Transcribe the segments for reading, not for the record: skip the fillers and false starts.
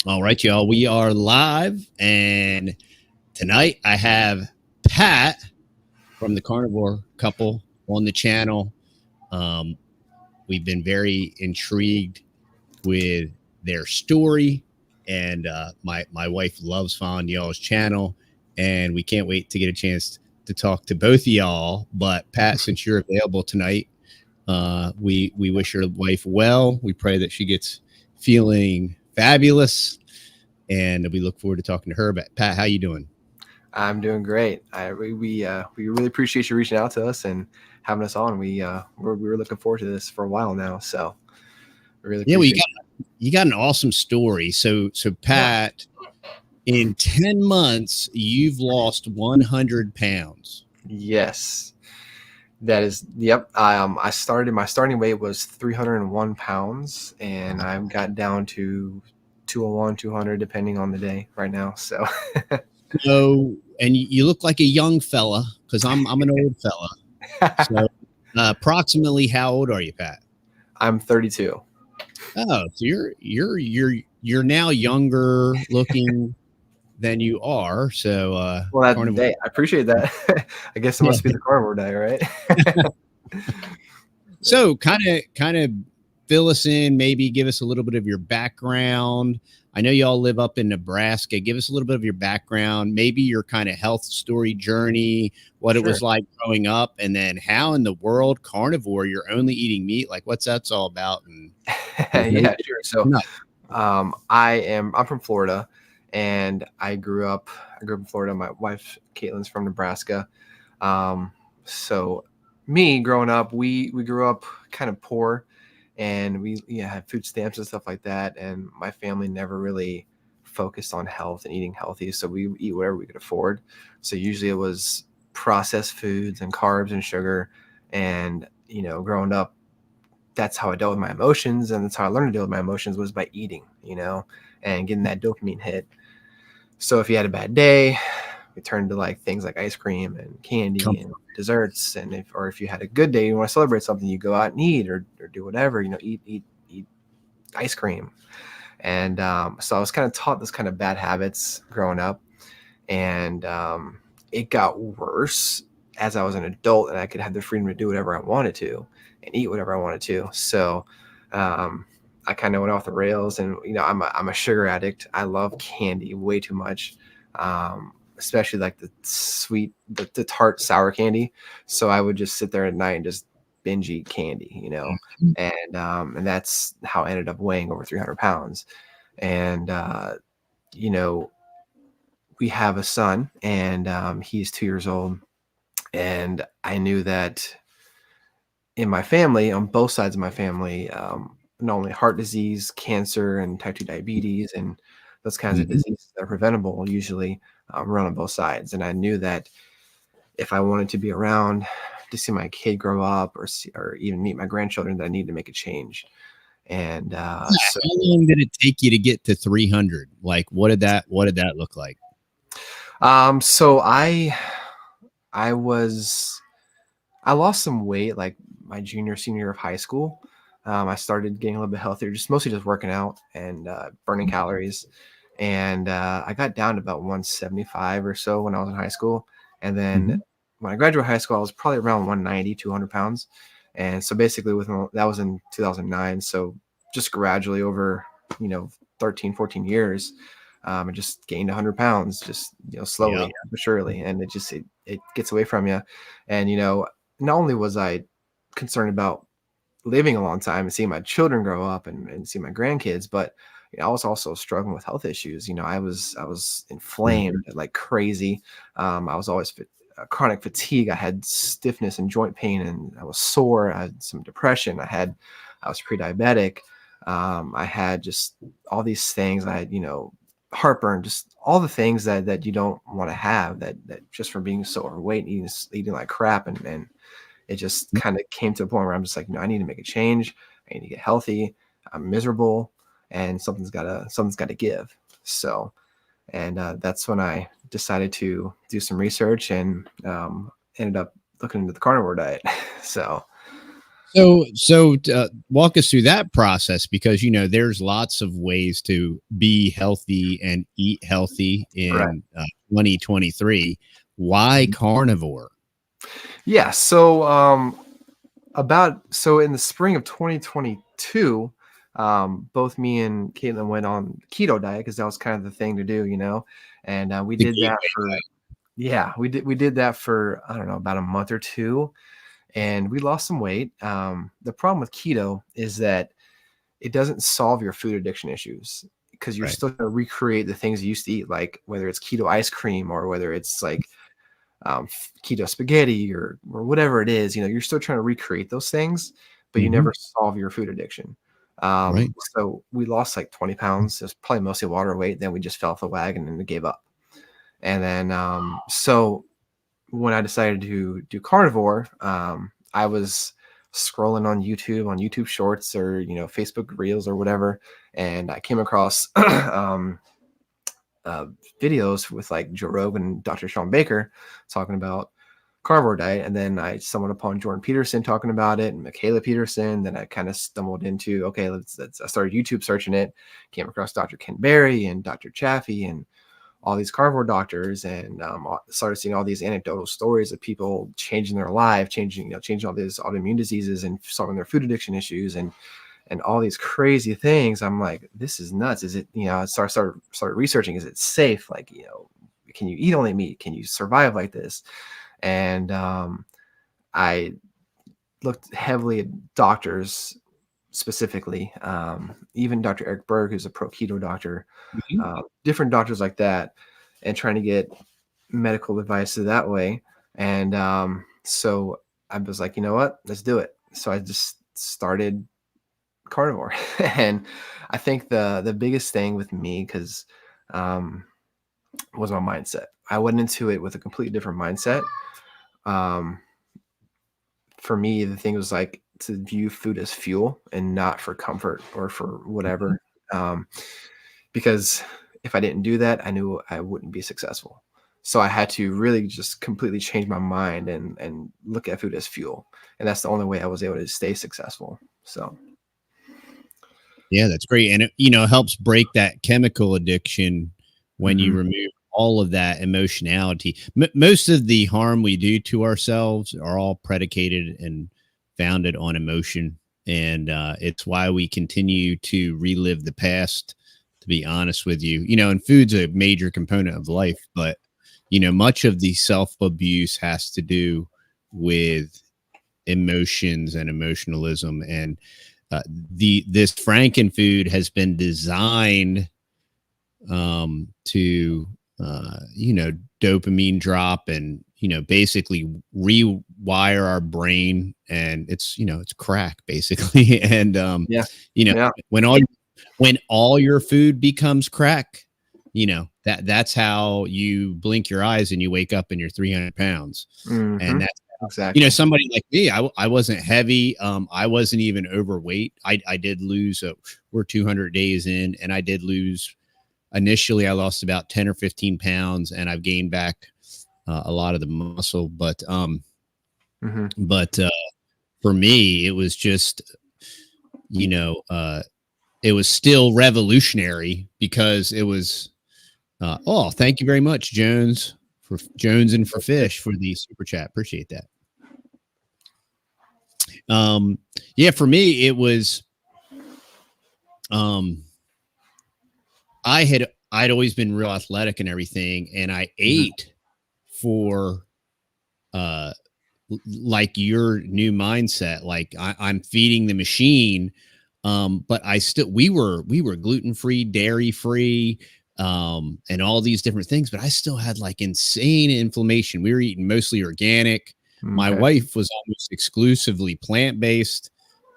All right, y'all. We are live, and tonight I have Pat from the Carnivore Couple on the channel. We've been very intrigued with their story, and my wife loves following y'all's channel, and we can't wait to get a chance to talk to both of y'all. But Pat, since you're available tonight, we wish your wife well. We pray that she gets feeling fabulous, and we look forward to talking to her. But Pat, how you doing? I'm doing great. We really appreciate you reaching out to us and having us on. We were looking forward to this for a while now, so really appreciate you got an awesome story. So Pat, in 10 months, you've lost 100 pounds. Yes. That is, yep. My starting weight was 301 pounds, and I've got down to 201, 200, depending on the day right now. So, and you look like a young fella, because I'm an old fella. So, approximately how old are you, Pat? I'm 32. Oh, so you're now younger looking than you are. So, well, I appreciate that. I guess it must be the carnivore diet, right? So kind of fill us in, maybe give us a little bit of your background. I know y'all live up in Nebraska. Give us a little bit of your background, maybe your kind of health story journey, what it was like growing up, and then how in the world carnivore, you're only eating meat. Like what's that's all about? And yeah, sure. So I'm from Florida, and I grew up in Florida. My wife Caitlin's from Nebraska. So me growing up, we grew up kind of poor, and we had food stamps and stuff like that. And my family never really focused on health and eating healthy. So we eat whatever we could afford. So usually it was processed foods and carbs and sugar. And, growing up, that's how I dealt with my emotions. And that's how I learned to deal with my emotions, was by eating, and getting that dopamine hit. So if you had a bad day, we turned to like things like ice cream and candy and desserts. And if you had a good day, you want to celebrate something, you go out and eat or do whatever, eat ice cream. And so I was kind of taught this kind of bad habits growing up. And it got worse as I was an adult, and I could have the freedom to do whatever I wanted to and eat whatever I wanted to. So I kind of went off the rails, and I'm a sugar addict. I love candy way too much, especially like the sweet, the tart sour candy. So I would just sit there at night and just binge eat candy, and that's how I ended up weighing over 300 pounds. And we have a son, and he's 2 years old, and I knew that in my family, on both sides of my family, not only heart disease, cancer, and type 2 diabetes, and those kinds of diseases that are preventable usually run on both sides. And I knew that if I wanted to be around to see my kid grow up or even meet my grandchildren, that I needed to make a change. And how long did it take you to get to 300? Like, what did that look like? So I lost some weight like my senior year of high school. I started getting a little bit healthier, mostly just working out and burning calories. And I got down to about 175 or so when I was in high school. And then when I graduated high school, I was probably around 190, 200 pounds. And so basically that was in 2009. So just gradually over, 13, 14 years, I just gained 100 pounds, just, slowly, but surely. And it gets away from you. And, not only was I concerned about living a long time and seeing my children grow up and see my grandkids, but I was also struggling with health issues. I was inflamed like crazy. I was always chronic fatigue. I had stiffness and joint pain, and I was sore. I had some depression. I was pre-diabetic. I had just all these things. I had, heartburn, just all the things that you don't want to have, that just from being so overweight and eating like crap. And it just kind of came to a point where I'm just like, no, I need to make a change. I need to get healthy. I'm miserable, and something's gotta give. So, and that's when I decided to do some research and ended up looking into the carnivore diet. So So walk us through that process, because there's lots of ways to be healthy and eat healthy in 2023. Why carnivore? Yeah. So in the spring of 2022, both me and Caitlin went on keto diet because that was kind of the thing to do, and we did that for we did that for I don't know, about a month or two, and we lost some weight. The problem with keto is that it doesn't solve your food addiction issues because you're still going to recreate the things you used to eat, like whether it's keto ice cream or whether it's like keto spaghetti or whatever it is. You're still trying to recreate those things, but you never solve your food addiction. So we lost like 20 pounds. It was probably mostly water weight. Then we just fell off the wagon and we gave up. And then so when I decided to do carnivore, I was scrolling on YouTube Shorts or Facebook Reels or whatever, and I came across videos with like Joe Rogan and Dr. Sean Baker talking about carnivore diet, and then I stumbled upon Jordan Peterson talking about it and Michaela Peterson. Then I kind of stumbled into I started YouTube searching it, came across Dr. Ken Berry and Dr. Chaffee and all these carnivore doctors, and started seeing all these anecdotal stories of people changing their life, changing all these autoimmune diseases and solving their food addiction issues and all these crazy things. I'm like, this is nuts. Is it, I started researching, is it safe? Like, can you eat only meat? Can you survive like this? And I looked heavily at doctors specifically, even Dr. Eric Berg, who's a pro keto doctor, different doctors like that, and trying to get medical advice that way. And so I was like, you know what, let's do it. So I just started carnivore. And I think the biggest thing with me, because was my mindset. I went into it with a completely different mindset. For me, the thing was like to view food as fuel and not for comfort or for whatever. Because if I didn't do that, I knew I wouldn't be successful. So I had to really just completely change my mind and look at food as fuel. And that's the only way I was able to stay successful. So. Yeah, that's great. And it helps break that chemical addiction when you remove all of that emotionality. Most of the harm we do to ourselves are all predicated and founded on emotion. And it's why we continue to relive the past, to be honest with you. And food's a major component of life, but much of the self-abuse has to do with emotions and emotionalism. And this Franken food has been designed to dopamine drop and basically rewire our brain, and it's crack basically. And when all your food becomes crack, that's how you blink your eyes and you wake up and you're 300 pounds. And that's exactly. Somebody like me, I wasn't heavy. I wasn't even overweight. I did lose, we're 200 days in, and I did lose. Initially, I lost about 10 or 15 pounds, and I've gained back a lot of the muscle. But for me, it was just, it was still revolutionary because it was, thank you very much, Jones and for Fish for the super chat. Appreciate that. For me, it was, I'd always been real athletic and everything, and I ate for like your new mindset, like I'm feeding the machine, but we were gluten-free, dairy-free, and all these different things, but I still had like insane inflammation. We were eating mostly organic. My wife was almost exclusively plant-based,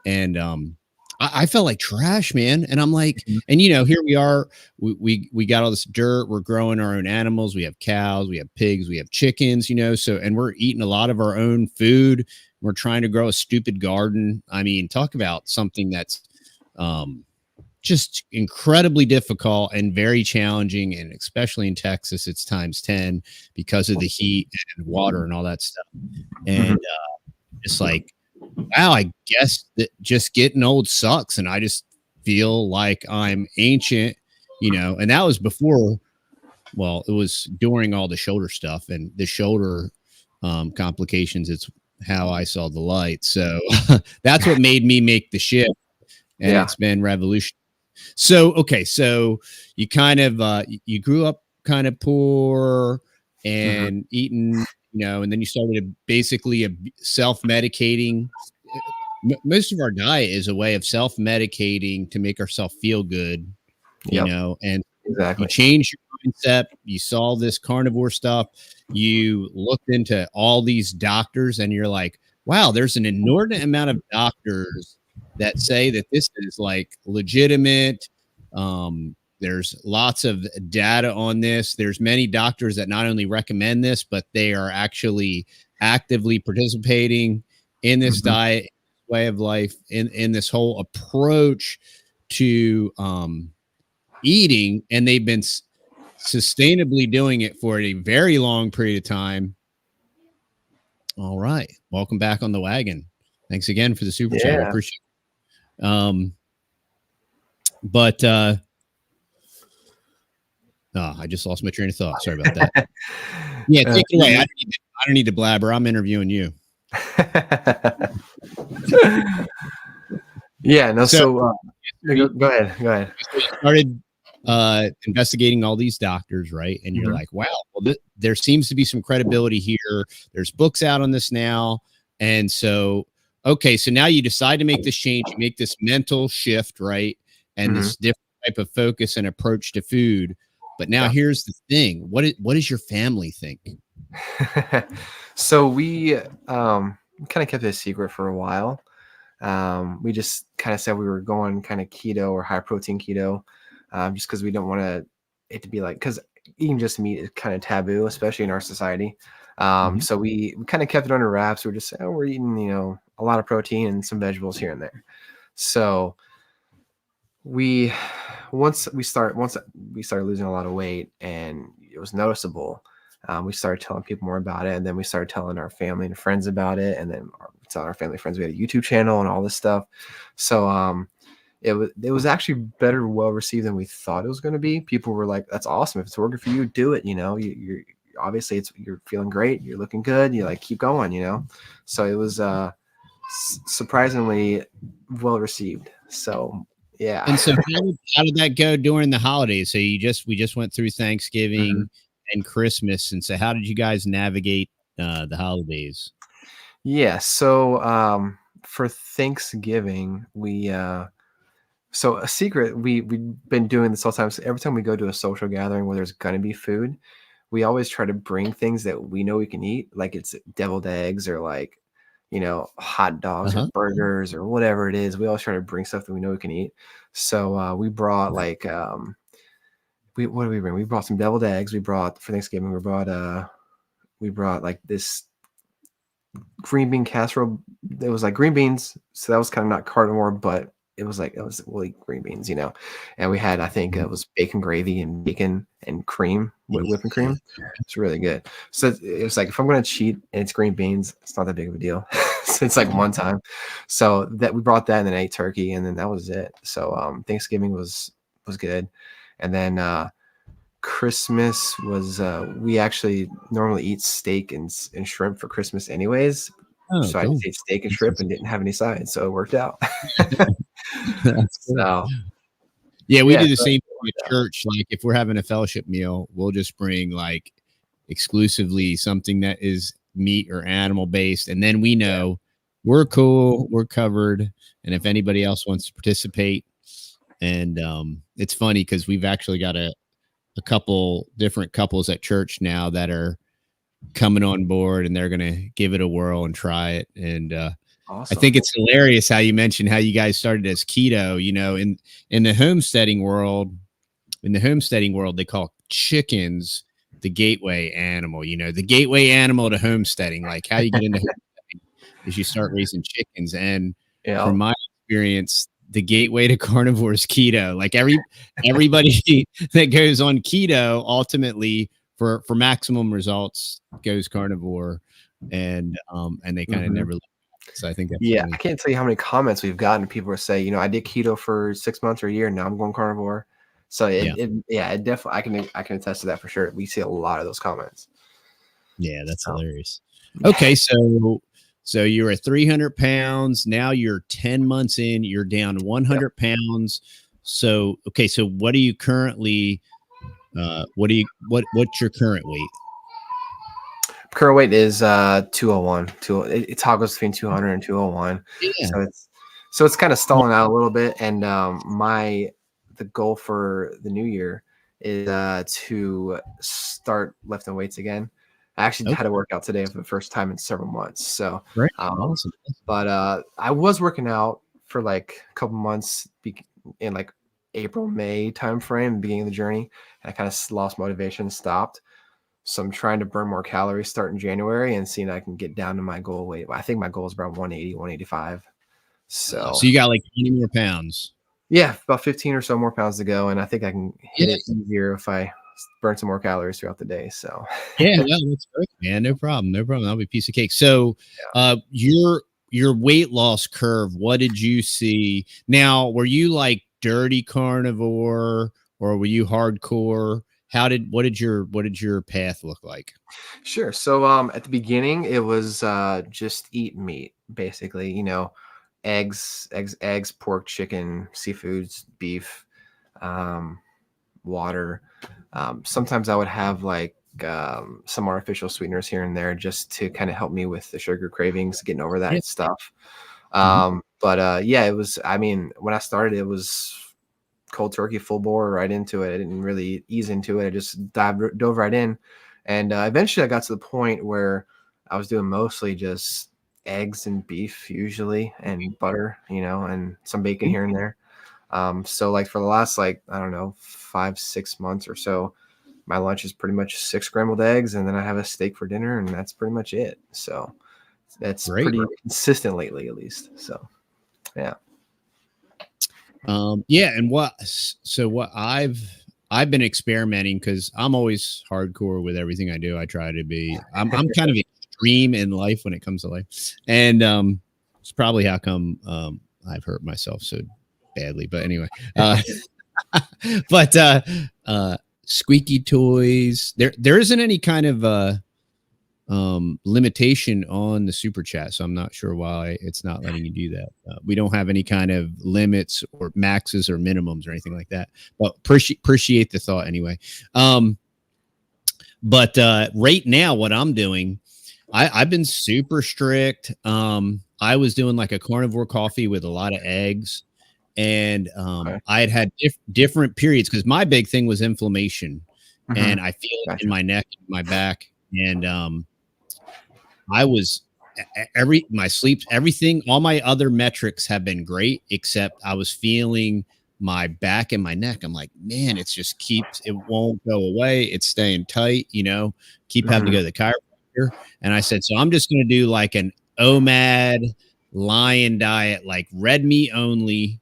and I felt like trash, man. And I'm like, and here we are, we got all this dirt. We're growing our own animals. We have cows, we have pigs, we have chickens, so, and we're eating a lot of our own food. We're trying to grow a stupid garden. I mean, talk about something that's just incredibly difficult and very challenging. And especially in Texas, it's times 10 because of the heat and water and all that stuff. And it's like, wow, I guess that just getting old sucks. And I just feel like I'm ancient, you know, and that was before, well, it was during all the shoulder stuff and the shoulder complications. It's how I saw the light. So that's what made me make the shift. And it's been revolutionary. So, okay. So you kind of, you grew up kind of poor and eating, you know, and then you started basically self-medicating. Most of our diet is a way of self-medicating to make ourselves feel good, you know, and you change your mindset. You saw this carnivore stuff. You looked into all these doctors and you're like, wow, there's an inordinate amount of doctors that say that this is like legitimate. There's lots of data on this. There's many doctors that not only recommend this, but they are actually actively participating in this diet, way of life, in this whole approach to eating, and they've been sustainably doing it for a very long period of time. All right, welcome back on the wagon. Thanks again for the super chat. I appreciate it. But I just lost my train of thought. Sorry about that. Yeah, take it away. I don't need to blabber. I'm interviewing you. Yeah, no. So go ahead. So you started investigating all these doctors, right? And you're like, wow, well, there seems to be some credibility here. There's books out on this now. And so, okay, so now you decide to make this change, you make this mental shift, right? And this different type of focus and approach to food. But now here's the thing. What does your family think? So we kind of kept it a secret for a while. We just kind of said we were going kind of keto or high protein keto, just because we don't want it to be like, because eating just meat is kind of taboo, especially in our society. So we kind of kept it under wraps. We're just saying, we're eating, you know, a lot of protein and some vegetables here and there. So once we started losing a lot of weight and it was noticeable, we started telling people more about it, and then we started telling our family and friends about it, and then telling our family and friends we had a YouTube channel and all this stuff. So it was actually well received than we thought it was going to be. People were like, "That's awesome! If it's working for you, do it." You know, you're obviously you're feeling great, you're looking good, you like keep going. You know, so it was surprisingly well received. So. Yeah. And so how did that go during the holidays? So we just went through Thanksgiving and Christmas. And so how did you guys navigate the holidays? Yeah. So for Thanksgiving, so a secret, we've been doing this all the time. So every time we go to a social gathering where there's going to be food, we always try to bring things that we know we can eat. Like it's deviled eggs or like, you know, hot dogs or burgers or whatever it is. We always try to bring stuff that we know we can eat. So we brought like, what did we bring? We brought some deviled eggs. For Thanksgiving, we brought like this green bean casserole. It was like green beans. So that was kind of not carnivore, but it was really green beans, you know. And we had, I think it was bacon gravy and bacon and cream with whipping cream. It's really good. So it was like, if I'm going to cheat and it's green beans, it's not that big of a deal. So it's like one time. So that we brought that and then ate turkey, and then that was it. So Thanksgiving was good. And then Christmas was we actually normally eat steak and shrimp for Christmas anyways. So I just ate steak and shrimp and didn't have any sides, so it worked out. So yeah, we do the same thing at church. Like if we're having a fellowship meal, we'll just bring like exclusively something that is meat or animal based, and then we know we're cool, we're covered. And if anybody else wants to participate, and it's funny because we've actually got a couple different couples at church now that are coming on board, and they're gonna give it a whirl and try it. And awesome. I think it's hilarious how you mentioned how you guys started as keto. You know, in the homesteading world, they call chickens the gateway animal. You know, the gateway animal to homesteading. Like how you get into homesteading is you start raising chickens. And from my experience, the gateway to carnivore is keto. Like everybody that goes on keto ultimately for maximum results goes carnivore, and they kind of never look. So I think that's Yeah, funny. I can't tell you how many comments we've gotten. People are saying, you know, I did keto for 6 months or a year, now I'm going carnivore. So Yeah. it definitely I can attest to that for sure. We see a lot of those comments. Yeah, that's So, hilarious. Okay, so you're at 300 pounds. Now you're 10 months in, you're down 100 pounds. So okay, so what are you currently what's your current weight? current weight is 201. It toggles between 200 and 201. Yeah. So it's kind of stalling out a little bit. And the goal for the new year is to start lifting weights again. I actually had a workout today for the first time in several months. So Great. Awesome. but I was working out for like a couple months in like April, May timeframe, beginning of the journey. And I kind of lost motivation, stopped. So I'm trying to burn more calories starting January and seeing if I can get down to my goal weight. I think my goal is around 180, 185. So So you got like 20 more pounds. yeah, about 15 or so more pounds to go. And I think I can hit it easier if I burn some more calories throughout the day. So Yeah, no, that's great, man. No problem. No problem. That'll be a piece of cake. So your weight loss curve, what did you see? Now, were you like dirty carnivore or were you hardcore? What did your path look like? sure. So at the beginning it was just eat meat, basically, you know, eggs, pork, chicken, seafoods, beef, um, water. Sometimes I would have like some artificial sweeteners here and there just to kind of help me with the sugar cravings, getting over that stuff. But yeah, it was, I mean, when I started, it was cold turkey, full bore right into it. I didn't really ease into it. I just dove right in. And eventually I got to the point where I was doing mostly just eggs and beef usually, and butter, you know, and some bacon here and there. So like for the last, like, I don't know, 5-6 months or so, my lunch is pretty much 6 scrambled eggs, and then I have a steak for dinner, and that's pretty much it. So that's Great. pretty consistent lately, at least. So yeah. Yeah, and what I've been experimenting because I'm always hardcore with everything I do. I try to be. I'm kind of extreme in life when it comes to life, and it's probably how come I've hurt myself so badly. But anyway, but squeaky toys. There isn't any kind of limitation on the super chat, so I'm not sure why it's not letting you do that. We don't have any kind of limits or maxes or minimums or anything like that, but appreciate the thought anyway. But right now what I'm doing, I've been super strict. I was doing like a carnivore coffee with a lot of eggs, and I had different periods because my big thing was inflammation, and I feel it in my neck, my back, and I was my sleep, everything, all my other metrics have been great, except I was feeling my back and my neck. I'm like, man, it won't go away. It's staying tight, you know, keep having to go to the chiropractor. And I said, so I'm just going to do like an OMAD lion diet, like red meat only.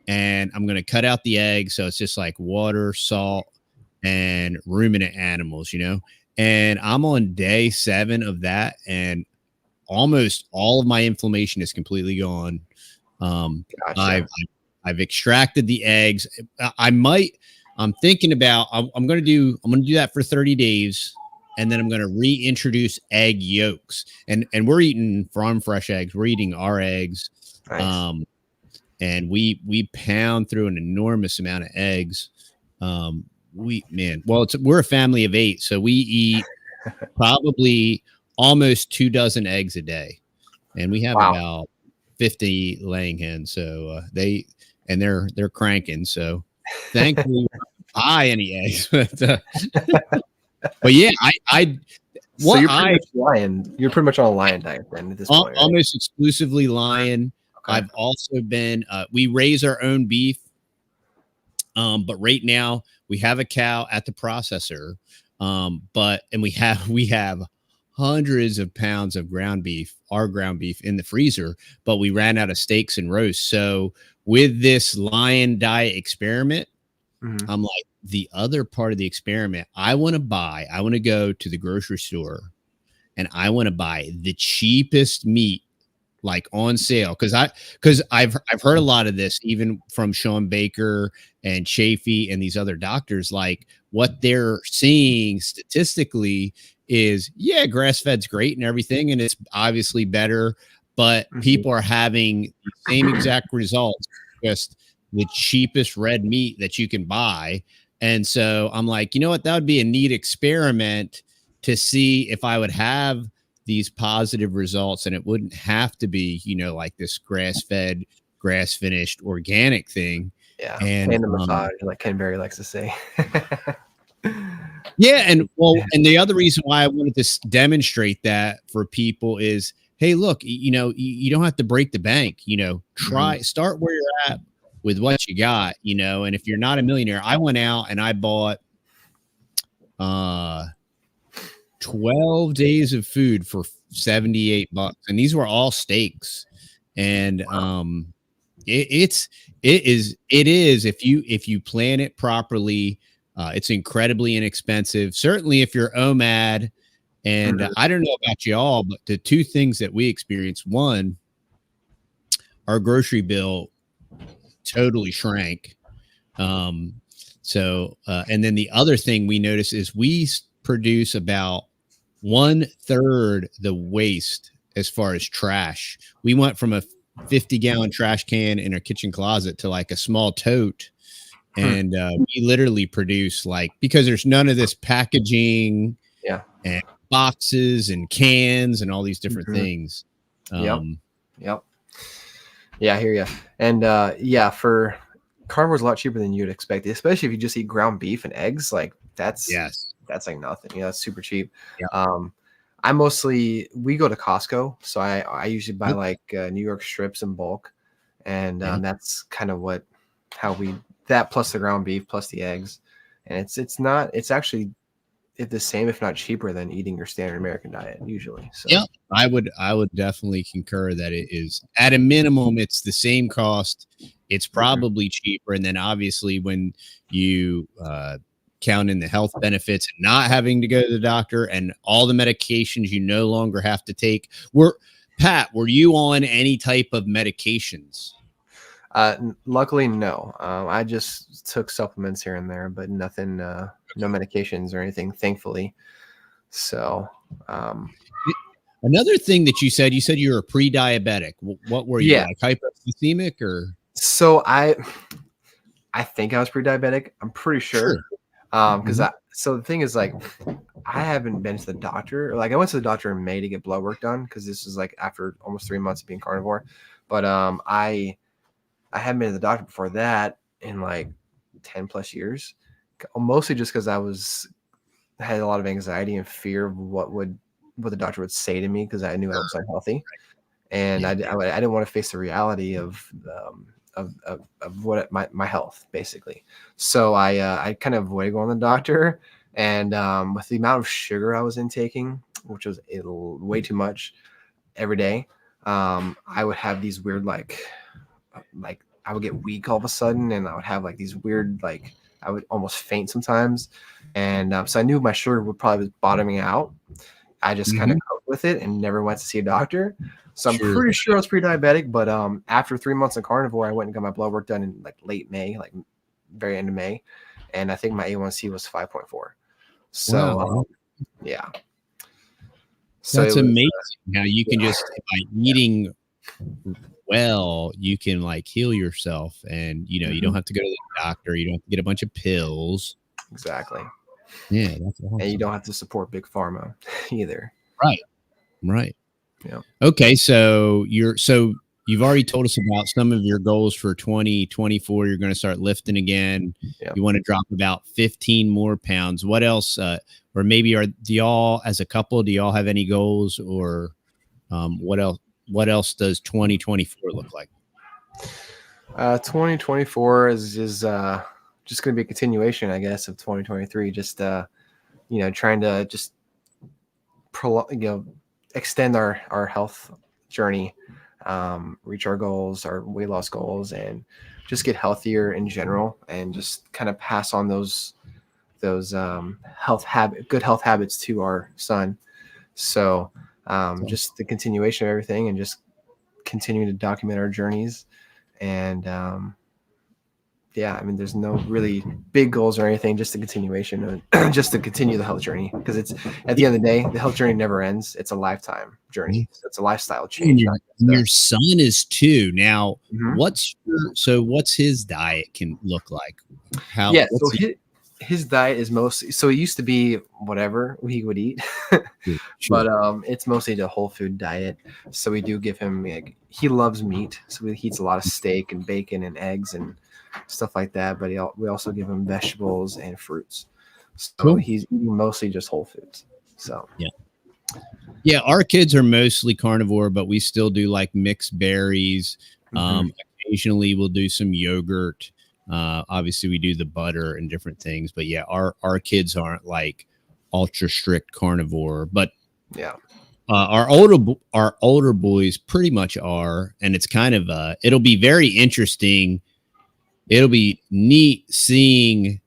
And I'm going to cut out the eggs. So it's just like water, salt, and ruminant animals, you know. And I'm on day 7 of that, and almost all of my inflammation is completely gone. Gotcha. I've extracted the eggs. I'm thinking about, I'm going to do that for 30 days. And then I'm going to reintroduce egg yolks, and we're eating farm fresh eggs. We're eating our eggs. Nice. And we pound through an enormous amount of eggs. We're a family of 8, so we eat probably almost 2 dozen eggs a day, and we have about 50 laying hens. So they're cranking. So thankfully, buy any eggs, but yeah, so you're pretty much lion. You're pretty much on a lion diet then at this point. Right? Almost exclusively lion. Okay. I've also been. We raise our own beef. But right now we have a cow at the processor. We have hundreds of pounds of our ground beef in the freezer, but we ran out of steaks and roasts. So with this lion diet experiment, I'm like, the other part of the experiment, I want to go to the grocery store and I want to buy the cheapest meat like on sale. Cause I've heard a lot of this, even from Sean Baker and Chafee and these other doctors, like what they're seeing statistically is, yeah, grass fed's great and everything. And it's obviously better, but people are having the same exact results, just the cheapest red meat that you can buy. And so I'm like, you know what, that would be a neat experiment to see if I would have these positive results, and it wouldn't have to be, you know, like this grass-fed, grass-finished organic thing. Yeah, And the massage, like Ken Berry likes to say. yeah, and well, and the other reason why I wanted to demonstrate that for people is, hey, look, you know, you don't have to break the bank. You know, start where you're at with what you got. You know, and if you're not a millionaire, I went out and I bought 12 days of food for $78, and these were all steaks. And it is if you plan it properly, it's incredibly inexpensive. Certainly if you're OMAD, and I don't know about y'all, but the two things that we experienced: one, our grocery bill totally shrank. And then the other thing we noticed is we produce about 1/3 the waste as far as trash. We went from a 50-gallon trash can in our kitchen closet to like a small tote. And we literally produce, like, because there's none of this packaging and boxes and cans and all these different things. Yep. Yeah, I hear you. And for carnivore's a lot cheaper than you'd expect, especially if you just eat ground beef and eggs. Like that's like nothing. You know, that's super cheap. We go to Costco, so I usually buy like New York strips in bulk, and that's kind of that plus the ground beef plus the eggs, and it's actually the same, if not cheaper, than eating your standard American diet usually. So yeah, I would definitely concur that it is, at a minimum, it's the same cost. It's probably cheaper, and then obviously when you count in the health benefits and not having to go to the doctor and all the medications you no longer have to take. Pat, were you on any type of medications? Luckily, no. I just took supplements here and there, but nothing, no medications or anything, thankfully. So, another thing that you said you were pre-diabetic. What were you, like hypoglycemic or? So I think I was pre-diabetic. I'm pretty sure. Because so the thing is, like, I haven't been to the doctor. Like, I went to the doctor in May to get blood work done, because this was like after almost 3 months of being carnivore. But I hadn't been to the doctor before that in like 10 plus years, mostly just because I had a lot of anxiety and fear of what the doctor would say to me, because I knew I was unhealthy, and I didn't want to face the reality of what my health, basically. So I kind of avoided going to the doctor, and with the amount of sugar I was intaking, which was way too much every day, I would have these weird like I would get weak all of a sudden, and I would have like these weird, like, I would almost faint sometimes, and so I knew my sugar would probably be bottoming out. I just kind of coped with it and never went to see a doctor. So I'm pretty sure I was pre-diabetic, but after 3 months of carnivore, I went and got my blood work done in like late May, like very end of May, and I think my A1C was 5.4. So yeah. So that's amazing how you can just, by eating well, you can like heal yourself, and you know, you don't have to go to the doctor, you don't have to get a bunch of pills. Exactly. Yeah, that's awesome. And you don't have to support big pharma either. Right. Yeah. Okay, so you've already told us about some of your goals for 2024. You're going to start lifting again. You want to drop about 15 more pounds. What else? Or maybe do y'all, as a couple, do y'all have any goals, or what else? What else does 2024 look like? 2024 is just going to be a continuation, I guess, of 2023. Just trying to just extend our health journey, reach our goals, our weight loss goals, and just get healthier in general, and just kind of pass on those good health habits to our son. So just the continuation of everything, and just continuing to document our journeys. And yeah, I mean, there's no really big goals or anything, just a continuation of just to continue the health journey, because it's at the end of the day, the health journey never ends. It's a lifetime journey. So it's a lifestyle change. Your son is 2 now. What's his diet can look like? So his diet is mostly, so it used to be whatever he would eat, but it's mostly the whole food diet. So we do give him, like, he loves meat, so he eats a lot of steak and bacon and eggs and stuff like that. But we also give him vegetables and fruits. So he's eating mostly just whole foods. So yeah, our kids are mostly carnivore, but we still do like mixed berries. Occasionally we'll do some yogurt. Obviously we do the butter and different things, but yeah, our kids aren't like ultra strict carnivore, but our older boys pretty much are. And it's kind of it'll be very interesting. It'll be neat seeing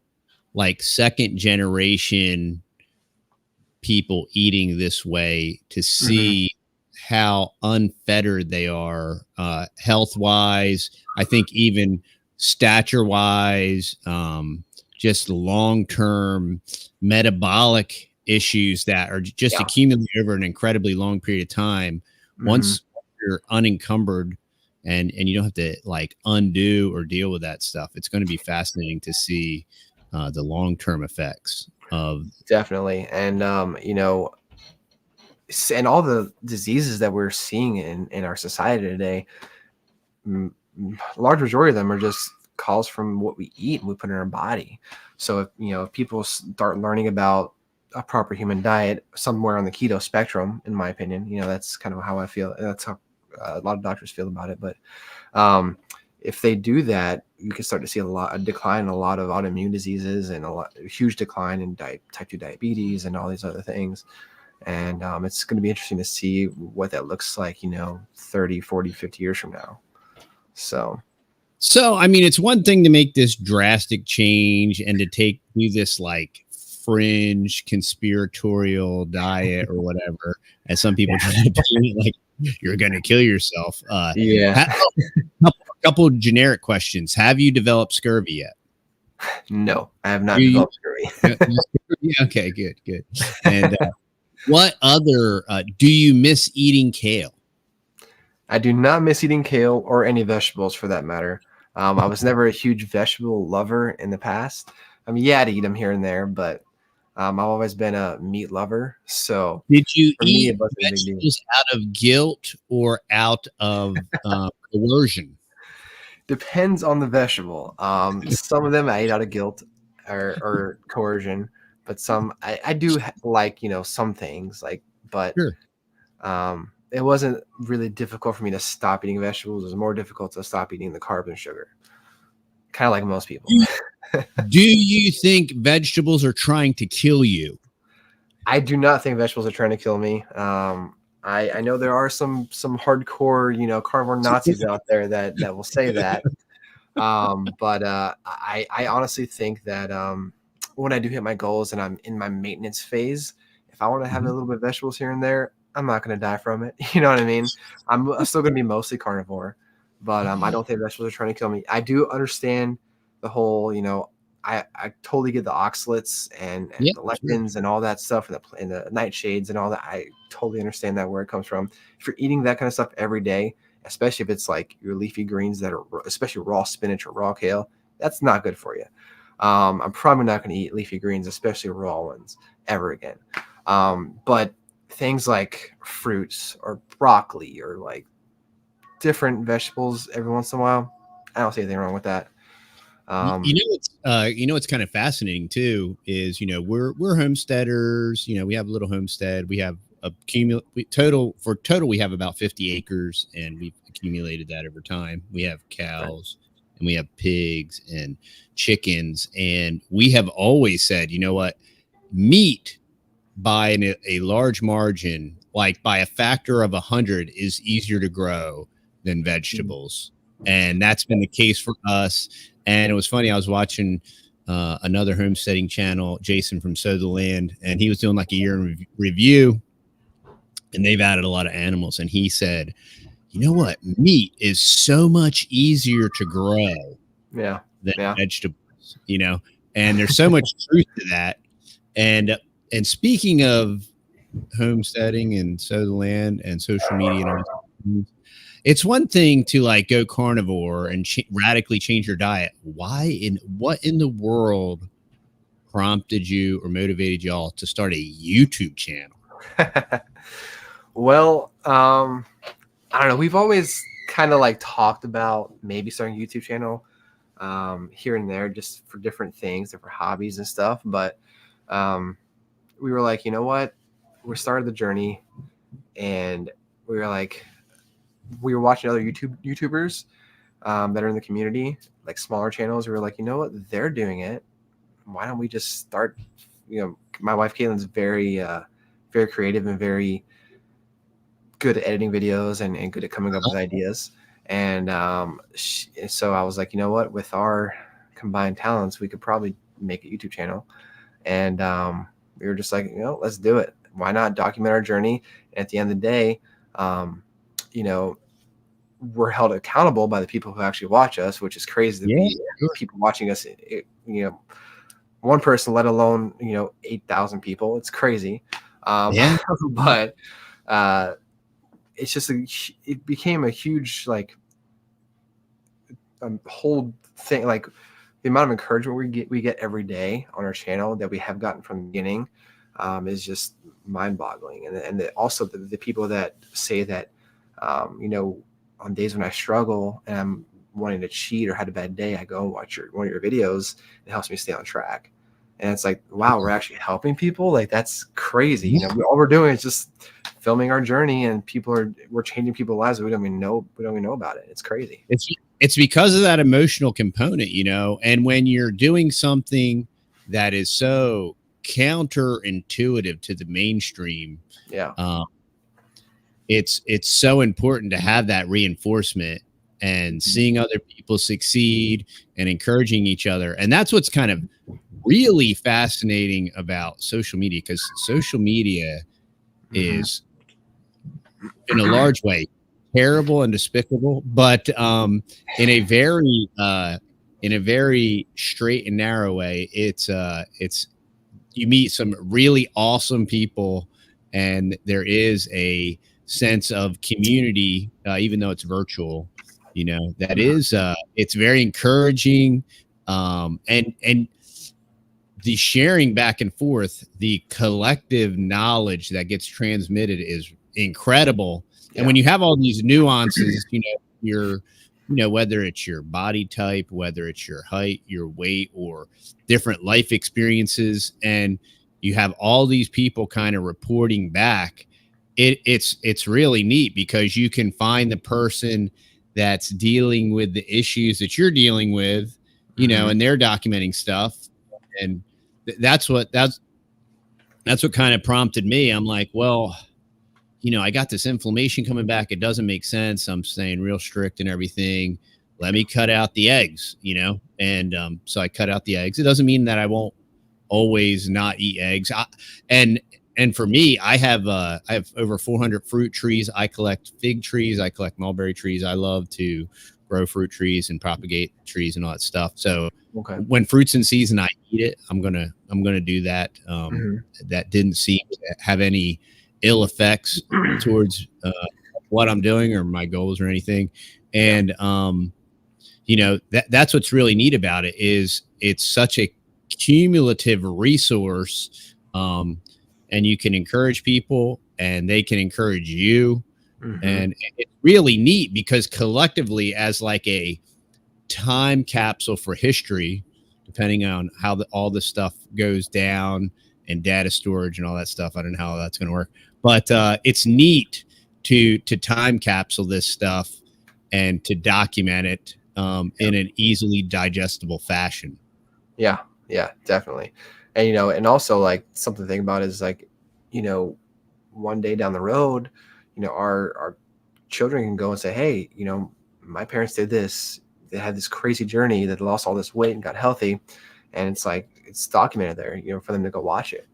like second generation people eating this way, to see how unfettered they are, health wise. I think even stature wise, just long-term metabolic issues that are just accumulated over an incredibly long period of time. Once you're unencumbered and you don't have to like undo or deal with that stuff, it's going to be fascinating to see the long-term effects of. Definitely. And you know, and all the diseases that we're seeing in our society today, large majority of them are just caused from what we eat and we put in our body. So if people start learning about a proper human diet somewhere on the keto spectrum, in my opinion, that's kind of how I feel. That's how a lot of doctors feel about it. But if they do that, you can start to see a decline in a lot of autoimmune diseases and a huge decline in type 2 diabetes and all these other things. And it's going to be interesting to see what that looks like, 30, 40, 50 years from now. So, I mean, it's one thing to make this drastic change and to do this like fringe conspiratorial diet or whatever, as some people try to do, like you're going to kill yourself. A couple generic questions. Have you developed scurvy yet? No, I have not developed scurvy. Okay, good. And what other, do you miss eating kale? I do not miss eating kale or any vegetables for that matter. I was never a huge vegetable lover in the past. I mean, I'd eat them here and there, but I've always been a meat lover. So did you eat vegetables out of guilt or out of coercion? Depends on the vegetable. Some of them I eat out of guilt or coercion, but some I do like, some things but it wasn't really difficult for me to stop eating vegetables. It was more difficult to stop eating the carbs and sugar. Kind of like most people. Do you think vegetables are trying to kill you? I do not think vegetables are trying to kill me. I know there are some hardcore, carnivore Nazis out there that will say that. But I honestly think that when I do hit my goals and I'm in my maintenance phase, if I want to have a little bit of vegetables here and there, I'm not going to die from it. You know what I mean? I'm still going to be mostly carnivore, but I don't think vegetables are trying to kill me. I do understand the whole, I totally get the oxalates and the lectins and all that stuff and the nightshades and all that. I totally understand that, where it comes from. If you're eating that kind of stuff every day, especially if it's like your leafy greens that are, especially raw spinach or raw kale, that's not good for you. I'm probably not going to eat leafy greens, especially raw ones, ever again. But things like fruits or broccoli or like different vegetables every once in a while, I don't see anything wrong with that. What's kind of fascinating too is, we're homesteaders, we have a little homestead. We have total we have about 50 acres and we've accumulated that over time. We have cows and we have pigs and chickens. And we have always said, meat by a large margin, like by a factor of 100, is easier to grow than vegetables. And that's been the case for us. And it was funny. I was watching another homesteading channel, Jason from Sow the Land, and he was doing like a year in review, and they've added a lot of animals. And he said, you know what? Meat is so much easier to grow Yeah. than Yeah. vegetables, you know, and there's so much truth to that. And speaking of homesteading and sow the land and social media and all that, it's one thing to like go carnivore and radically change your diet. What in the world prompted you or motivated y'all to start a YouTube channel? Well, I don't know. We've always kind of like talked about maybe starting a YouTube channel here and there, just for different things, different hobbies and stuff. But we were like, you know what? We started the journey, and we were like, we were watching other YouTubers that are in the community, like smaller channels. We were like, you know what? They're doing it. Why don't we just start? You know, my wife Caitlin's very, very creative and very good at editing videos and good at coming up with ideas. And so I was like, you know what? With our combined talents, we could probably make a YouTube channel. And we were just like, you know, let's do it. Why not document our journey? And at the end of the day, you know, we're held accountable by the people who actually watch us, which is crazy to be people watching us, you know, one person, let alone, you know, 8,000 people. It's crazy. But it's just, it became a huge, like, whole thing. Like the amount of encouragement we get every day on our channel that we have gotten from the beginning is just mind boggling. And also the people that say that, you know, on days when I struggle and I'm wanting to cheat or had a bad day, I go and watch one of your videos. It helps me stay on track. And it's like, wow, we're actually helping people. Like, that's crazy. You know, all we're doing is just filming our journey, and we're changing people's lives. We don't even know about it. It's crazy. It's because of that emotional component, you know, and when you're doing something that is so counterintuitive to the mainstream, it's so important to have that reinforcement and seeing other people succeed and encouraging each other. And that's what's kind of really fascinating about social media, because social media is in a large way terrible and despicable, but in a very straight and narrow way, it's you meet some really awesome people, and there is a sense of community, even though it's virtual, you know, that is it's very encouraging, and the sharing back and forth, the collective knowledge that gets transmitted is incredible. And when you have all these nuances, you know, whether it's your body type, whether it's your height, your weight, or different life experiences, and you have all these people kind of reporting back, it's really neat, because you can find the person that's dealing with the issues that you're dealing with, you know, and they're documenting stuff. And that's what kind of prompted me. I'm like, well, you know, I got this inflammation coming back. It doesn't make sense. I'm staying real strict and everything. Let me cut out the eggs, you know? And so I cut out the eggs. It doesn't mean that I won't always not eat eggs. And for me, I have over 400 fruit trees. I collect fig trees. I collect mulberry trees. I love to grow fruit trees and propagate trees and all that stuff. So when fruit's in season, I eat it. I'm gonna do that. That didn't seem to have any ill effects towards what I'm doing or my goals or anything. And you know, that's what's really neat about it, is it's such a cumulative resource, and you can encourage people and they can encourage you. And it's really neat because collectively, as like a time capsule for history, depending on how all this stuff goes down and data storage and all that stuff, I don't know how that's going to work, but it's neat to time capsule this stuff and to document it in an easily digestible fashion. Yeah, definitely. And, you know, and also, like, something to think about is, like, you know, one day down the road, you know, our children can go and say, hey, you know, my parents did this. They had this crazy journey that lost all this weight and got healthy. And it's like, it's documented there, you know, for them to go watch it.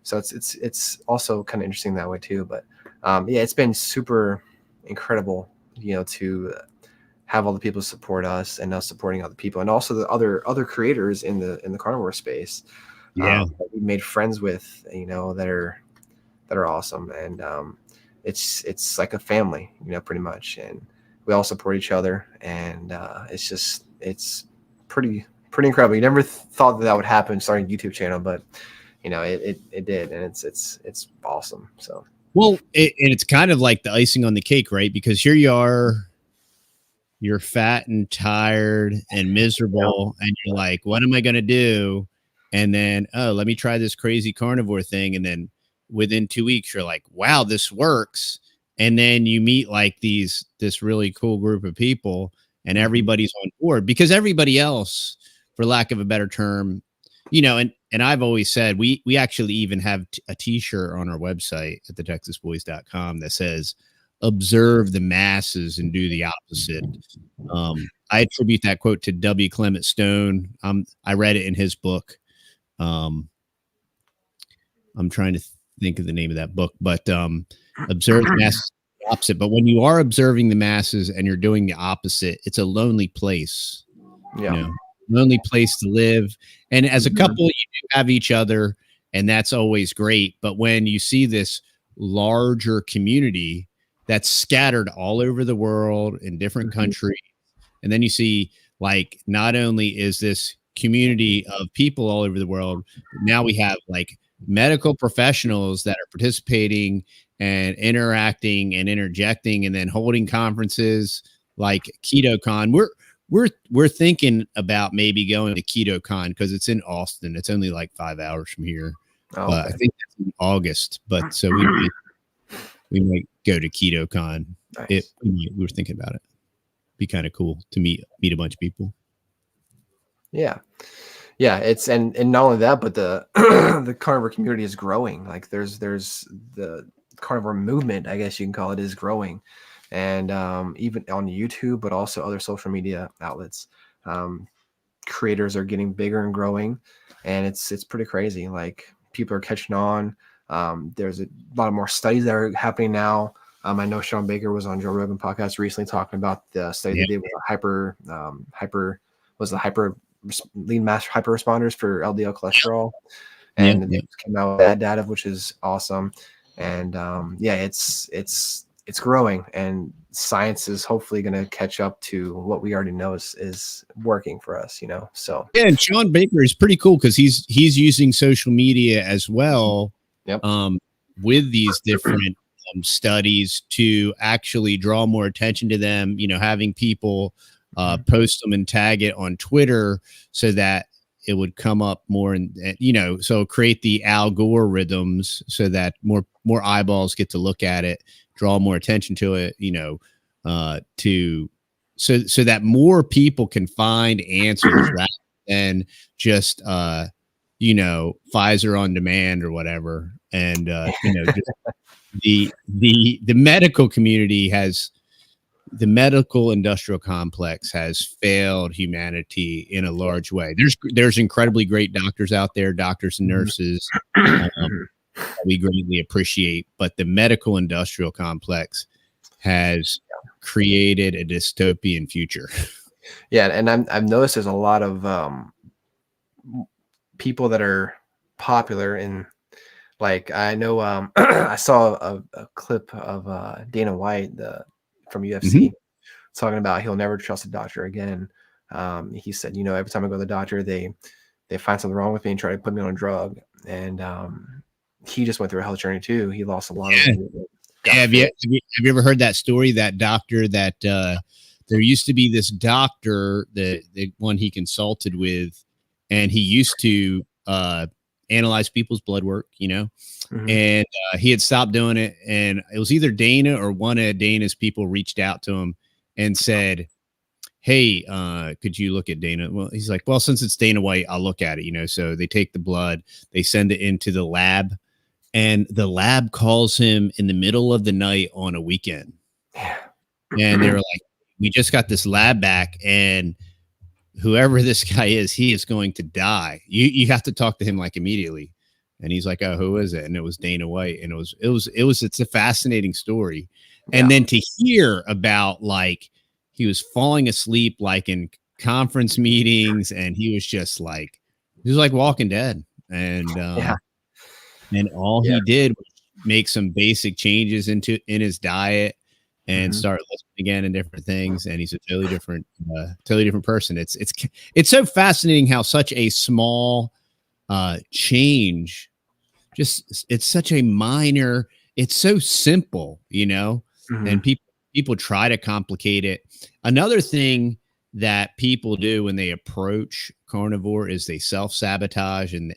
So it's also kind of interesting that way too. But yeah, it's been super incredible to have all the people support us and us supporting other people, and also the other creators in the carnivore space. Yeah. That we made friends with, that are awesome. And it's like a family, pretty much. And we all support each other. And it's pretty incredible. You never thought that would happen starting a YouTube channel, but it did. And it's awesome. So, well, and it's kind of like the icing on the cake, right? Because here you are, you're fat and tired and miserable, and you're like, what am I going to do? And then, oh, let me try this crazy carnivore thing. And then within 2 weeks, you're like, wow, this works. And then you meet like this really cool group of people, and everybody's on board, because everybody else, for lack of a better term, and I've always said, we actually even have a t-shirt on our website at TheTexasBoys.com that says, observe the masses and do the opposite. I attribute that quote to W. Clement Stone. I read it in his book. I'm trying to think of the name of that book, but observe the masses, the opposite. But when you are observing the masses and you're doing the opposite, it's a lonely place. yeah. Lonely place to live. And as a couple, you do have each other, and that's always great. But when you see this larger community that's scattered all over the world in different countries, and then you see, like, not only is this community of people all over the world, but now we have like medical professionals that are participating and interacting and interjecting, and then holding conferences like KetoCon. We're thinking about maybe going to KetoCon because it's in Austin. It's only like 5 hours from here. But I think it's in August. But so we might go to KetoCon. Nice. We were thinking about it. Be kind of cool to meet a bunch of people. Yeah. It's and not only that, but the the carnivore community is growing. Like there's the carnivore movement, I guess you can call it, is growing. And even on YouTube, but also other social media outlets, creators are getting bigger and growing, and it's pretty crazy. Like, people are catching on. There's a lot more studies that are happening now. I know Sean Baker was on Joe Rogan podcast recently talking about the study they did with lean mass hyper responders for LDL cholesterol, and they came out with that data, which is awesome. And it's growing, and science is hopefully going to catch up to what we already know is working for us, So yeah, and Sean Baker is pretty cool because he's using social media as well, with these different studies to actually draw more attention to them. Having people post them and tag it on Twitter so that it would come up more, and so create the algorithms so that more eyeballs get to look at it, draw more attention to it, so that more people can find answers rather than just Pfizer on demand or whatever. And just the medical community the medical industrial complex has failed humanity in a large way. There's incredibly great doctors out there, doctors and nurses, we greatly appreciate, but the medical industrial complex has created a dystopian future. Yeah, and I've noticed there's a lot of people that are popular in, like, I know I saw a clip of Dana White from UFC talking about he'll never trust a doctor again. He said, every time I go to the doctor, they find something wrong with me and try to put me on a drug. And he just went through a health journey too. He lost a lot of weight. Have you ever heard that story? That doctor that there used to be this doctor, the one he consulted with, and he used to analyze people's blood work, and he had stopped doing it. And it was either Dana or one of Dana's people reached out to him and said, hey, could you look at Dana? Well, he's like, well, since it's Dana White, I'll look at it, So they take the blood, they send it into the lab, and the lab calls him in the middle of the night on a weekend. And they were like, we just got this lab back, and whoever this guy is, he is going to die. You have to talk to him like immediately. And he's like, oh, who is it? And it was Dana White. And it's a fascinating story. And then to hear about like he was falling asleep like in conference meetings, and he was like Walking Dead. And and all he did was make some basic changes in his diet and start listening again and different things. And he's a totally different person. It's so fascinating how such a small change, it's such a minor, it's so simple, and people try to complicate it. Another thing that people do when they approach carnivore is they self-sabotage, and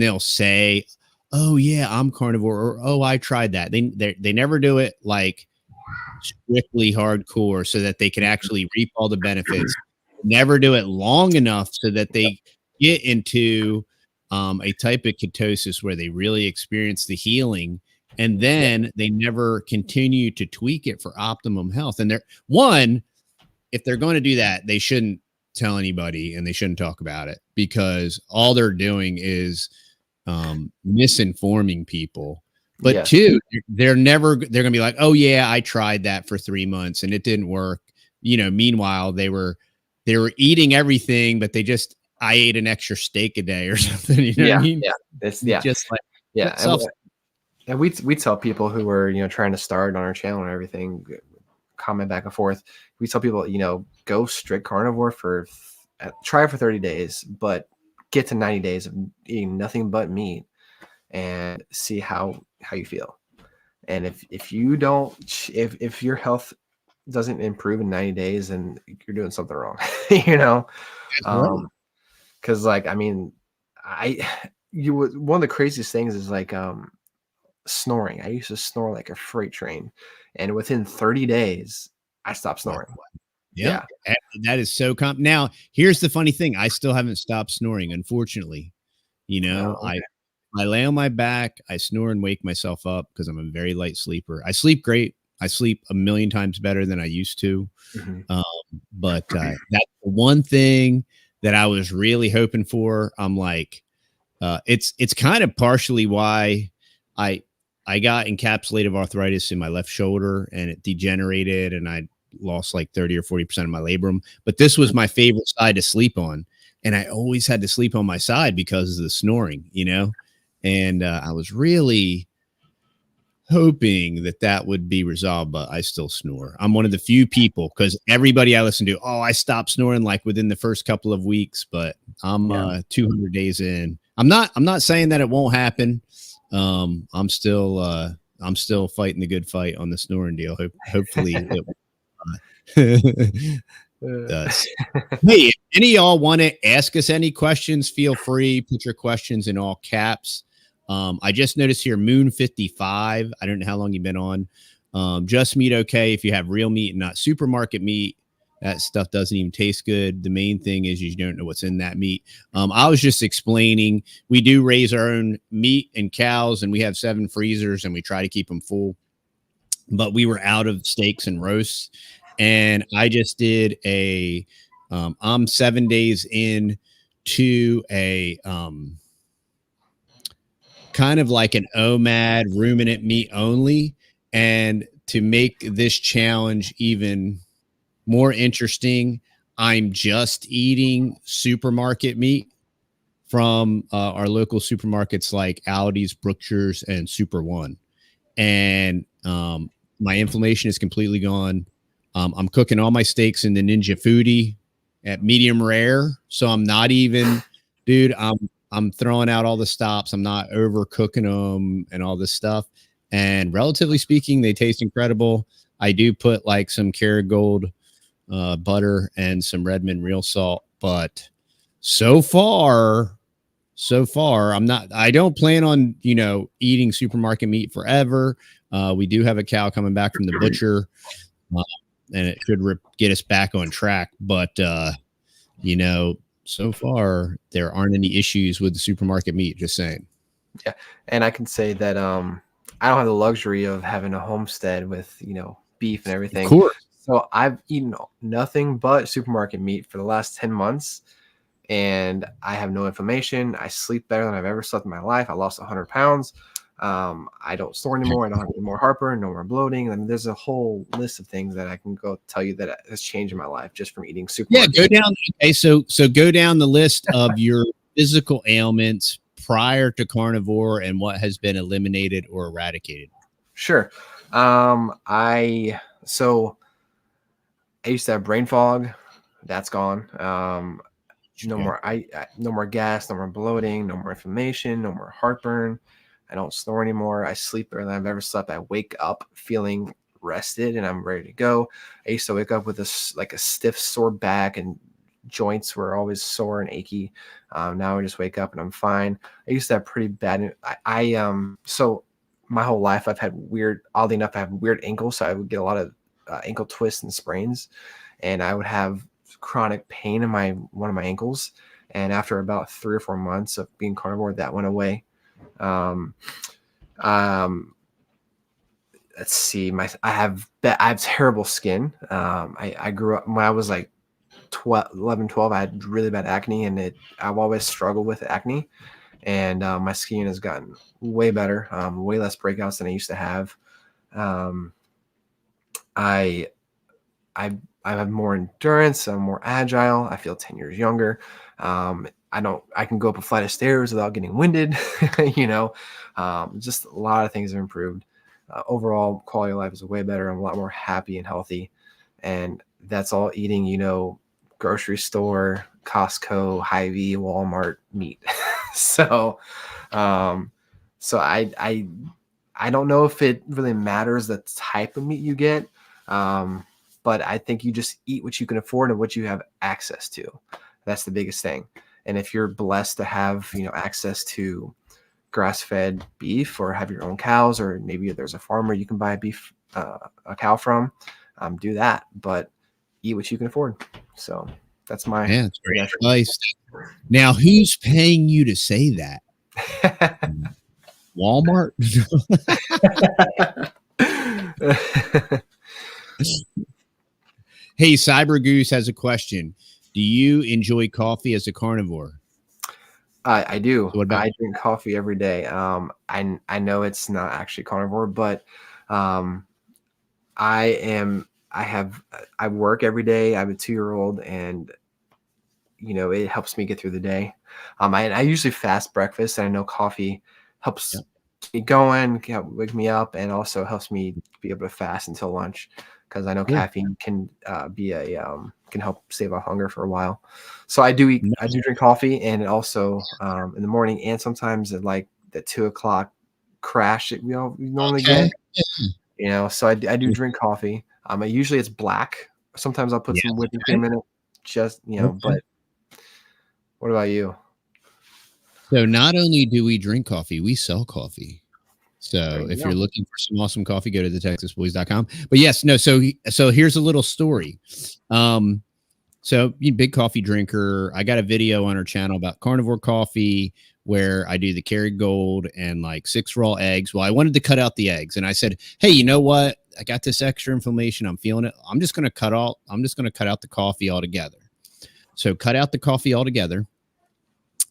they'll say, oh yeah, I'm carnivore, or oh, I tried that. They never do it like strictly hardcore so that they can actually reap all the benefits. Never do it long enough so that they get into a type of ketosis where they really experience the healing, and then they never continue to tweak it for optimum health. And if they're going to do that, they shouldn't tell anybody and they shouldn't talk about it, because all they're doing is misinforming people. But two, they're going to be like, oh yeah, I tried that for 3 months and it didn't work. Meanwhile, they were eating everything, but I ate an extra steak a day or something. You know what I mean? Yeah. It's just like, and we tell people who are, trying to start on our channel and everything, comment back and forth. We tell people, go strict carnivore try it for 30 days, but get to 90 days of eating nothing but meat and see how you feel. And if your health doesn't improve in 90 days, then you're doing something wrong, because like, I mean, one of the craziest things is like snoring. I used to snore like a freight train, and within 30 days I stopped snoring. Yeah. That is so now here's the funny thing, I still haven't stopped snoring, unfortunately. I lay on my back, I snore and wake myself up because I'm a very light sleeper. I sleep great. I sleep a million times better than I used to. But that's the one thing that I was really hoping for. I'm like, it's kind of partially why I got encapsulated arthritis in my left shoulder, and it degenerated, and I lost like 30 or 40% of my labrum. But this was my favorite side to sleep on, and I always had to sleep on my side because of the snoring, and I was really hoping that would be resolved, but I still snore. I'm one of the few people, because everybody I listen to, I stopped snoring like within the first couple of weeks, but I'm 200 days in. I'm not saying that it won't happen. I'm still fighting the good fight on the snoring deal. Hopefully it does. Hey, if any of y'all want to ask us any questions, feel free. Put your questions in all caps. I just noticed here, Moon 55. I don't know how long you've been on. Just meat okay if you have real meat and not supermarket meat. That stuff doesn't even taste good. The main thing is you don't know what's in that meat. I was just explaining, we do raise our own meat and cows, and we have 7 freezers, and we try to keep them full. But we were out of steaks and roasts, and I just did I'm 7 days in to a kind of like an OMAD ruminant meat only. And to make this challenge even more interesting, I'm just eating supermarket meat from our local supermarkets like Aldi's, Brookshire's, and Super One. And my inflammation is completely gone. I'm cooking all my steaks in the Ninja Foodie at medium rare. So I'm not even, dude, I'm throwing out all the stops. I'm not overcooking them and all this stuff. And relatively speaking, they taste incredible. I do put like some Kerrygold butter and some Redmond real salt, but so far I don't plan on eating supermarket meat forever. We do have a cow coming back from the butcher, and it should get us back on track, but so far there aren't any issues with the supermarket meat, just saying. Yeah. And I can say that I don't have the luxury of having a homestead with beef and everything. Of course. So I've eaten nothing but supermarket meat for the last 10 months, and I have no inflammation. I sleep better than I've ever slept in my life. I lost 100 pounds. I don't snore anymore. I don't have any more heartburn, no more bloating. I mean, there's a whole list of things that I can go tell you that has changed in my life just from eating supermarket. Yeah, go down. Okay, so go down the list of your physical ailments prior to carnivore and what has been eliminated or eradicated. Sure. I used to have brain fog. That's gone. No more. No more gas. No more bloating. No more inflammation. No more heartburn. I don't snore anymore. I sleep better than I've ever slept. I wake up feeling rested and I'm ready to go. I used to wake up with a stiff, sore back, and joints were always sore and achy. Now I just wake up and I'm fine. I used to have pretty bad. So my whole life I've had oddly enough, I have weird ankles. So I would get a lot of ankle twists and sprains, and I would have chronic pain in one of my ankles. And after about 3 or 4 months of being carnivore, that went away. Let's see, I have terrible skin. I grew up when I was like 11, 12, I had really bad acne, and I've always struggled with acne, and my skin has gotten way better, way less breakouts than I used to have. I have more endurance. I'm more agile. I feel 10 years younger. I can go up a flight of stairs without getting winded. Just a lot of things have improved. Overall quality of life is way better. I'm a lot more happy and healthy, and that's all eating, grocery store, Costco, Hy-Vee, Walmart meat. So I don't know if it really matters the type of meat you get. But I think you just eat what you can afford and what you have access to. That's the biggest thing. And if you're blessed to have, access to grass-fed beef, or have your own cows, or maybe there's a farmer you can buy a cow from, do that. But eat what you can afford. So that's my that's great advice. Now, who's paying you to say that? Walmart? Hey, Cyber Goose has a question. Do you enjoy coffee as a carnivore? I do. So I drink coffee every day. I know it's not actually carnivore, but I work every day. I have a 2-year-old, and it helps me get through the day. I usually fast breakfast, and I know coffee helps me going, wake me up, and also helps me be able to fast until lunch, because I know caffeine can can help save off hunger for a while. So I do drink coffee, and it also in the morning, and sometimes at like the 2 o'clock crash that we normally get. So I do drink coffee. Usually it's black. Sometimes I'll put some whipping cream in it. Just but what about you? So not only do we drink coffee, we sell coffee. So if you're looking for some awesome coffee, go to TheTexasBoys.com. But yes, no. So here's a little story. So you big coffee drinker. I got a video on our channel about carnivore coffee where I do the Kerrygold and like 6 raw eggs. Well, I wanted to cut out the eggs, and I said, hey, you know what? I got this extra inflammation. I'm feeling it. I'm just going to cut out the coffee altogether. So cut out the coffee altogether,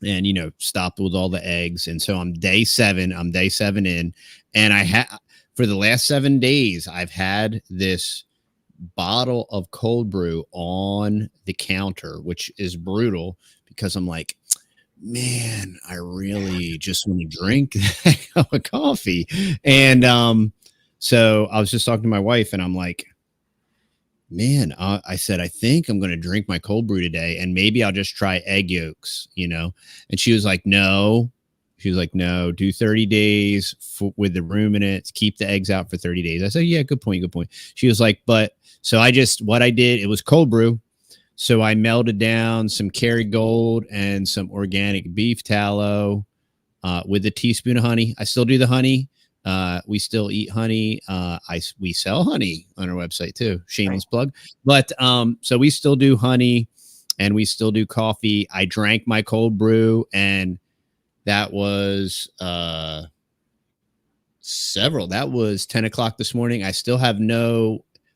and stopped with all the eggs. And so I'm day 7 in, and for the last 7 days I've had this bottle of cold brew on the counter, which is brutal, because I'm like, man, I really just want to drink a coffee. And so I was just talking to my wife, and I'm like, man, I said, I think I'm going to drink my cold brew today, and maybe I'll just try egg yolks, And she was like, no. She was like, no, do 30 days with the ruminants, keep the eggs out for 30 days. I said, yeah, good point. She was like, so what I did, it was cold brew. So I melted down some Kerrygold and some organic beef tallow with a teaspoon of honey. I still do the honey. We still eat honey. We sell honey on our website too. Shameless plug. But so we still do honey, and we still do coffee. I drank my cold brew, and that was that was 10 o'clock this morning. I still have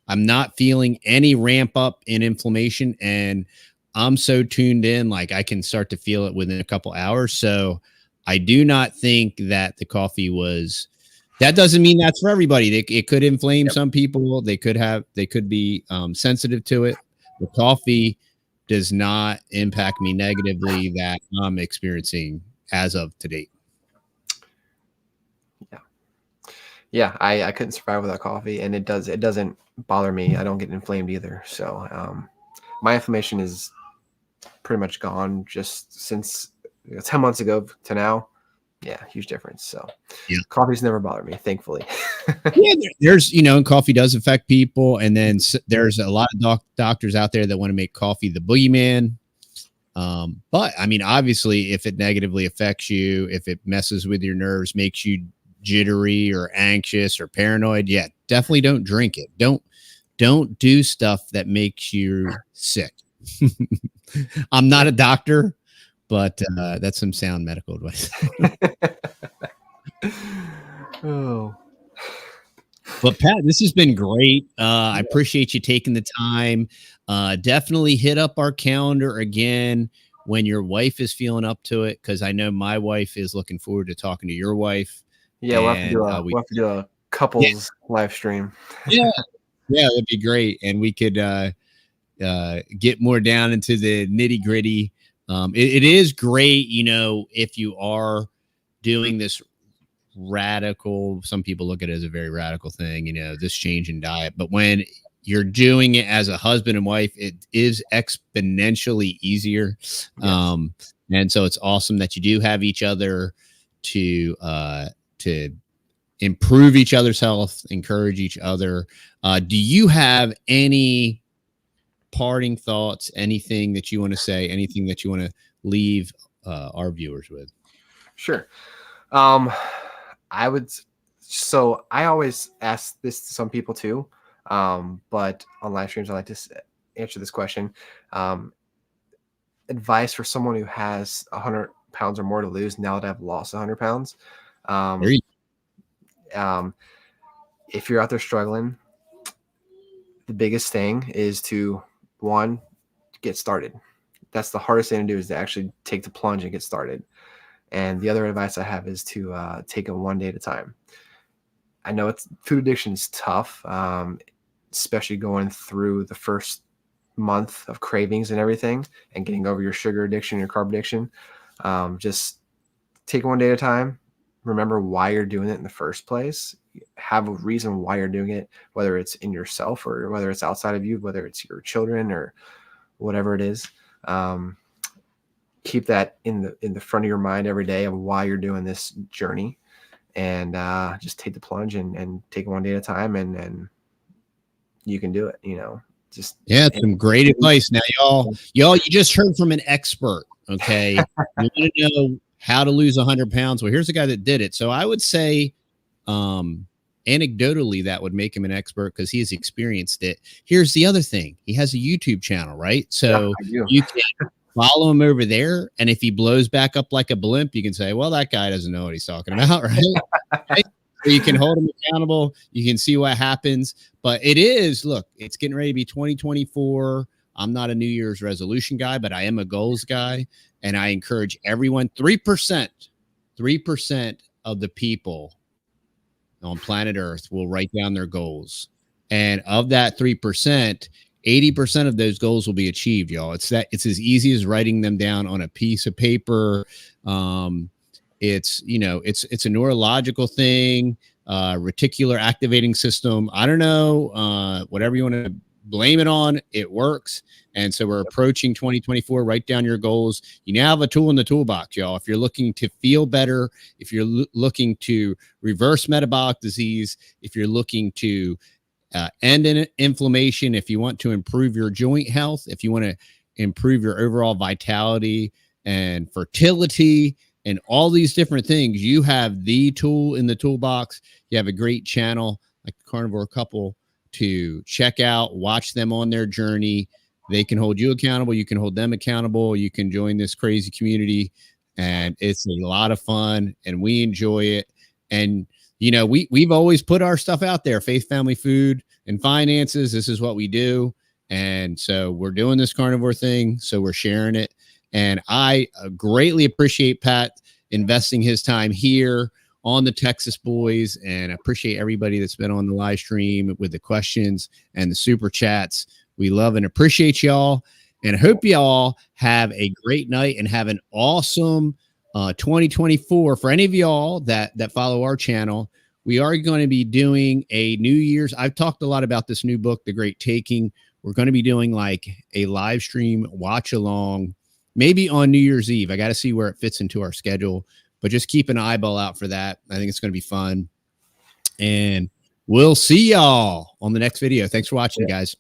I'm not feeling any ramp up in inflammation, and I'm so tuned in, like I can start to feel it within a couple hours. So I do not think that the coffee was. That doesn't mean that's for everybody. It could inflame some people. They could be sensitive to it. The coffee does not impact me negatively that I'm experiencing as of to date. Yeah, I couldn't survive without coffee, and it doesn't bother me. I don't get inflamed either. So my inflammation is pretty much gone just since 10 months ago to now. Yeah, huge difference. So coffee's never bothered me, thankfully. Yeah, there's, coffee does affect people. And then there's a lot of doctors out there that want to make coffee the boogeyman. But I mean, obviously, if it negatively affects you, if it messes with your nerves, makes you jittery or anxious or paranoid, yeah, definitely don't drink it. Don't do stuff that makes you sick. I'm not a doctor, but that's some sound medical advice. Oh. But Pat, this has been great. I appreciate you taking the time. Definitely hit up our calendar again when your wife is feeling up to it, because I know my wife is looking forward to talking to your wife. Yeah, we'll have to do a couples live stream. Yeah, that'd be great, and we could get more down into the nitty gritty. It is great, if you are doing this radical, some people look at it as a very radical thing, this change in diet, but when you're doing it as a husband and wife, it is exponentially easier. Yes. And so it's awesome that you do have each other to improve each other's health, encourage each other. Do you have any parting thoughts, anything that you want to say, anything that you want to leave our viewers with? Sure. I always ask this to some people too, but on live streams, I like to answer this question. Advice for someone who has 100 pounds or more to lose now that I've lost 100 pounds. If you're out there struggling, the biggest thing is to, one, get started. That's the hardest thing to do, is to actually take the plunge and get started. And the other advice I have is to take it one day at a time. I know food addiction is tough, especially going through the first month of cravings and everything and getting over your sugar addiction, your carb addiction. Just take it one day at a time. Remember why you're doing it in the first place. Have a reason why you're doing it, whether it's in yourself or whether it's outside of you, whether it's your children or whatever it is. Keep that in the front of your mind every day of why you're doing this journey, and just take the plunge and take it one day at a time, and you can do it. Some great advice. Now, y'all, you just heard from an expert. Okay, you want to know how to lose 100 pounds? Well, here's a guy that did it. So I would say, anecdotally, that would make him an expert because he's experienced it. Here's the other thing: he has a YouTube channel, right? So you can follow him over there, and if he blows back up like a blimp, you can say, well, that guy doesn't know what he's talking about, right? So you can hold him accountable. You can see what happens. But it's getting ready to be 2024. I'm not a New Year's resolution guy, but I am a goals guy, and I encourage everyone. 3% of the people on planet Earth will write down their goals, and of that 3%, 80% of those goals will be achieved, y'all. It's as easy as writing them down on a piece of paper. It's a neurological thing, reticular activating system. I don't know, whatever you want to blame it on, it works. And so we're approaching 2024. Write down your goals. You now have a tool in the toolbox, y'all. If you're looking to feel better, if you're looking to reverse metabolic disease, if you're looking to end in inflammation, if you want to improve your joint health, if you want to improve your overall vitality and fertility and all these different things, you have the tool in the toolbox. You have a great channel like the Carnivore Couple to check out, watch them on their journey. They can hold you accountable. You can hold them accountable. You can join this crazy community, and it's a lot of fun, and we enjoy it. And we've always put our stuff out there, faith, family, food, and finances. This is what we do. And so we're doing this carnivore thing. So we're sharing it. And I greatly appreciate, Pat, investing his time here on the Texas Boys, and I appreciate everybody that's been on the live stream with the questions and the super chats. We love and appreciate y'all, and I hope y'all have a great night and have an awesome 2024. For any of y'all that follow our channel, we are going to be doing a New Year's. I've talked a lot about this new book, The Great Taking. We're going to be doing like a live stream watch along, maybe on New Year's Eve. I got to see where it fits into our schedule, but just keep an eyeball out for that. I think it's going to be fun. And we'll see y'all on the next video. Thanks for watching, guys.